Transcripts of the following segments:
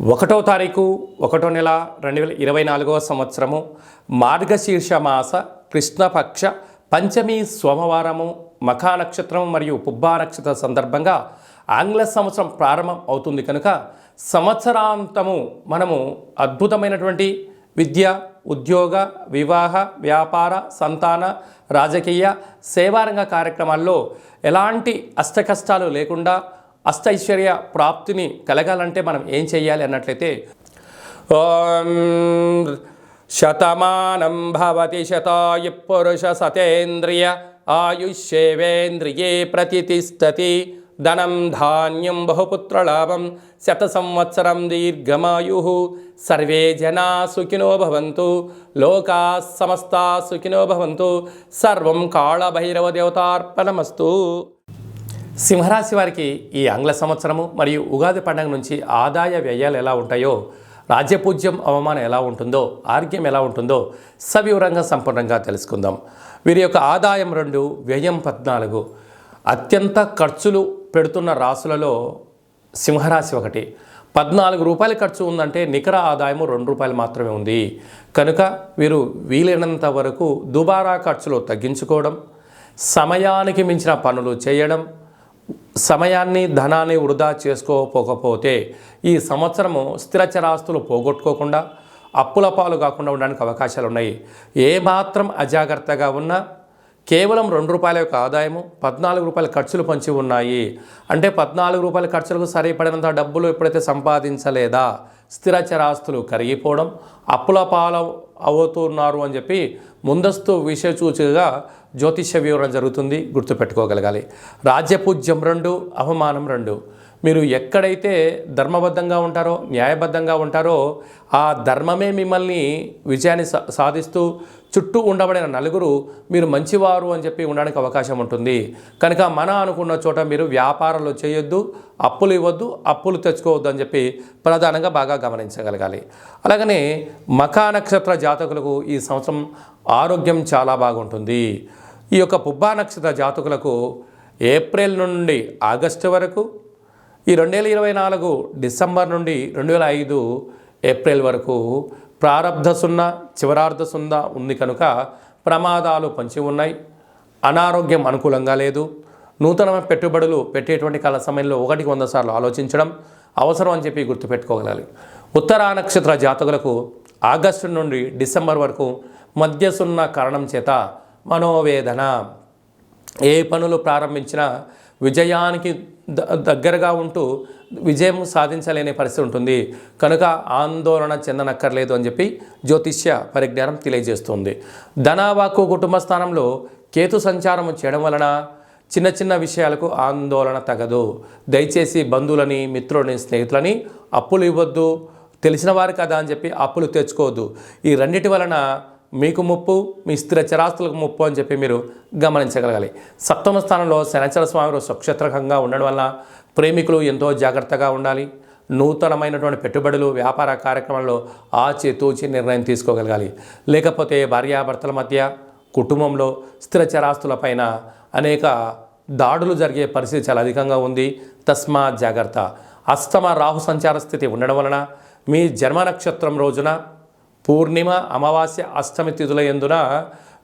ఒకటో తారీఖు 1వ నెల 2024 సంవత్సరము మార్గశీర్ష మాస కృష్ణపక్ష పంచమి సోమవారము మఖా నక్షత్రం మరియు పుబ్బా నక్షత్ర సందర్భంగా ఆంగ్ల సంవత్సరం ప్రారంభం అవుతుంది కనుక సంవత్సరాంతము మనము అద్భుతమైనటువంటి విద్య, ఉద్యోగ, వివాహ, వ్యాపార, సంతాన, రాజకీయ, సేవారంగ కార్యక్రమాల్లో ఎలాంటి అష్టకష్టాలు లేకుండా అష్టైశ్వర్య ప్రాప్తిని కలగాలంటే మనం ఏం చేయాలి అన్నట్లయితే ఓం శతమానం భవతి శతాయు పురుష సతేంద్రియ ఆయుష్యేవేంద్రియే ప్రతిష్టతి ధనం ధాన్యం బహుపుత్రలాభం శత సంవత్సరం దీర్ఘమాయు సర్వే జనా సుఖినో భవంతు లోకా సమస్తా సుఖినో భవంతు సర్వం కాళభైరవ దేవతార్పణమస్తు. సింహరాశి వారికి ఈ ఆంగ్ల సంవత్సరము మరియు ఉగాది పండుగ నుంచి ఆదాయ వ్యయాలు ఎలా ఉంటాయో, రాజ్యపూజ్యం అవమానం ఎలా ఉంటుందో, ఆరోగ్యం ఎలా ఉంటుందో సవివరంగా సంపూర్ణంగా తెలుసుకుందాం. వీరి యొక్క ఆదాయం 2, వ్యయం 14. అత్యంత ఖర్చులు పెడుతున్న రాసులలో సింహరాశి ఒకటి. 14 రూపాయల ఖర్చు ఉందంటే నికర ఆదాయము 2 రూపాయలు మాత్రమే ఉంది. కనుక వీరు వీలైనంత వరకు దుబారా ఖర్చులు తగ్గించుకోవడం, సమయానికి మించిన పనులు చేయడం, సమయాన్ని ధనాన్ని వృధా చేసుకోకపోతే ఈ సంవత్సరము స్థిరచరాస్తులు పోగొట్టుకోకుండా అప్పుల పాలు కాకుండా ఉండడానికి అవకాశాలు ఉన్నాయి. ఏమాత్రం అజాగ్రత్తగా ఉన్నా కేవలం 2 రూపాయల యొక్క ఆదాయము 14 రూపాయల ఖర్చులు పంచి ఉన్నాయి. అంటే 14 రూపాయల ఖర్చులకు సరిపడినంత డబ్బులు ఎప్పుడైతే సంపాదించలేదా స్థిరచరాస్తులు కరిగిపోవడం, అప్పుల పాలు అవుతున్నారు అని చెప్పి ముందస్తు విషయసూచికగా జ్యోతిష్య వివరణ జరుగుతుంది, గుర్తుపెట్టుకోగలగాలి. రాజ్యపూజ్యం 2, అవమానం 2. మీరు ఎక్కడైతే ధర్మబద్ధంగా ఉంటారో, న్యాయబద్ధంగా ఉంటారో ఆ ధర్మమే మిమ్మల్ని విజయాన్ని సాధిస్తూ చుట్టూ ఉండబడిన నలుగురు మీరు మంచివారు అని చెప్పి ఉండడానికి అవకాశం ఉంటుంది. కనుక అనుకున్న చోట మీరు వ్యాపారాలు చేయొద్దు, అప్పులు ఇవ్వద్దు, అప్పులు తెచ్చుకోవద్దు అని చెప్పి ప్రధానంగా బాగా గమనించగలగాలి. అలాగనే మఖా నక్షత్ర జాతకులకు ఈ సంవత్సరం ఆరోగ్యం చాలా బాగుంటుంది. ఈ యొక్క పుబ్బా నక్షత్ర జాతకులకు ఏప్రిల్ నుండి ఆగస్టు వరకు, ఈ 2024 డిసెంబర్ నుండి 2005 ఏప్రిల్ వరకు ప్రారబ్ధ 0, చివరార్ధ 0 ఉంది కనుక ప్రమాదాలు పంచి ఉన్నాయి. అనారోగ్యం అనుకూలంగా లేదు. నూతనమైన పెట్టుబడులు పెట్టేటువంటి కాల సమయంలో 1కి 100 సార్లు ఆలోచించడం అవసరం అని చెప్పి గుర్తుపెట్టుకోగలగాలి. ఉత్తరా నక్షత్ర జాతకులకు ఆగస్టు నుండి డిసెంబర్ వరకు మధ్య 0 కారణం చేత మనోవేదన, ఏ పనులు ప్రారంభించినా విజయానికి దగ్గరగా ఉంటూ విజయం సాధించలేని పరిస్థితి ఉంటుంది. కనుక ఆందోళన చెందనక్కర్లేదు అని చెప్పి జ్యోతిష్య పరిజ్ఞానం తెలియజేస్తుంది. ధనవాక్కు కుటుంబ స్థానంలో కేతు సంచారం చేయడం వలన చిన్న చిన్న విషయాలకు ఆందోళన తగదు. దయచేసి బంధువులని, మిత్రులని, స్నేహితులని అప్పులు ఇవ్వద్దు. తెలిసిన వారు కదా అని చెప్పి అప్పులు తెచ్చుకోవద్దు. ఈ రెండిటి వలన మీకు ముప్పు, మీ స్థిర చరాస్తులకు ముప్పు అని చెప్పి మీరు గమనించగలగాలి. సప్తమ స్థానంలో శనిచర స్వామి స్వక్షేత్రకంగా ఉండడం వల్ల ప్రేమికులు ఎంతో జాగ్రత్తగా ఉండాలి. నూతనమైనటువంటి పెట్టుబడులు, వ్యాపార కార్యక్రమాల్లో ఆచితూచి నిర్ణయం తీసుకోగలగాలి. లేకపోతే భార్యాభర్తల మధ్య, కుటుంబంలో స్థిర చరాస్తులపైన అనేక దాడులు జరిగే పరిస్థితి చాలా అధికంగా ఉంది. తస్మాత్ జాగ్రత్త. అష్టమ రాహు సంచార స్థితి ఉండడం వలన మీ జన్మ నక్షత్రం రోజున పూర్ణిమ, అమావాస్య, అష్టమి తిథుల యందున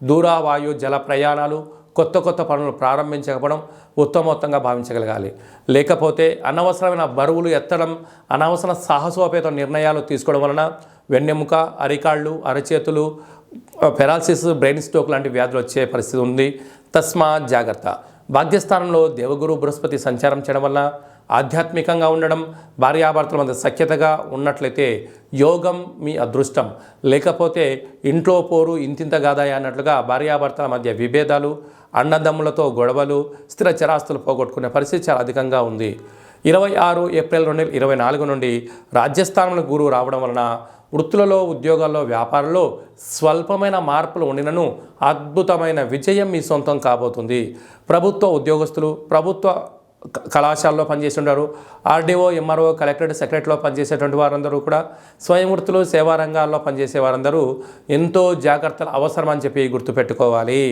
దూరావాయు జల ప్రయాణాలు, కొత్త కొత్త పనులు ప్రారంభించకపోవడం ఉత్తమోత్తంగా భావించగలగాలి. లేకపోతే అనవసరమైన బరువులు ఎత్తడం, అనవసర సాహసోపేత నిర్ణయాలు తీసుకోవడం వలన వెన్నెముక, అరికాళ్ళు, అరచేతులు, పెరాలసిస్, బ్రెయిన్ స్ట్రోక్ లాంటి వ్యాధులు వచ్చే పరిస్థితి ఉంది. తస్మాత్ జాగ్రత్త. భాగ్యస్థానంలో దేవగురు బృహస్పతి సంచారం చేయడం వల్ల ఆధ్యాత్మికంగా ఉండడం, భార్యాభర్తల మధ్య సఖ్యతగా ఉన్నట్లయితే యోగం మీ అదృష్టం. లేకపోతే ఇంట్లో పోరు ఇంతింత గాదాయ అన్నట్లుగా భార్యాభర్తల మధ్య విభేదాలు, అన్నదమ్ములతో గొడవలు, స్థిర చరాస్తులు పోగొట్టుకునే పరిస్థితి చాలా అధికంగా ఉంది. 26 ఏప్రిల్ 2024 నుండి రాజ్యస్థానంలో గురువు రావడం వలన వృత్తులలో, ఉద్యోగాల్లో, వ్యాపారంలో స్వల్పమైన మార్పులు ఉండినను అద్భుతమైన విజయం మీ సొంతం కాబోతుంది. ప్రభుత్వ ఉద్యోగస్తులు, ప్రభుత్వ కళాశాలలో పనిచేస్తుంటారు, ఆర్డీఓ, ఎంఆర్ఓ, కలెక్టరేట్, సెక్రటరీలో పనిచేసేటువంటి వారందరూ కూడా, స్వయం వృత్తులు, సేవా రంగాల్లో పనిచేసే వారందరూ ఎంతో జాగ్రత్తలు అవసరం అని చెప్పి గుర్తుపెట్టుకోవాలి.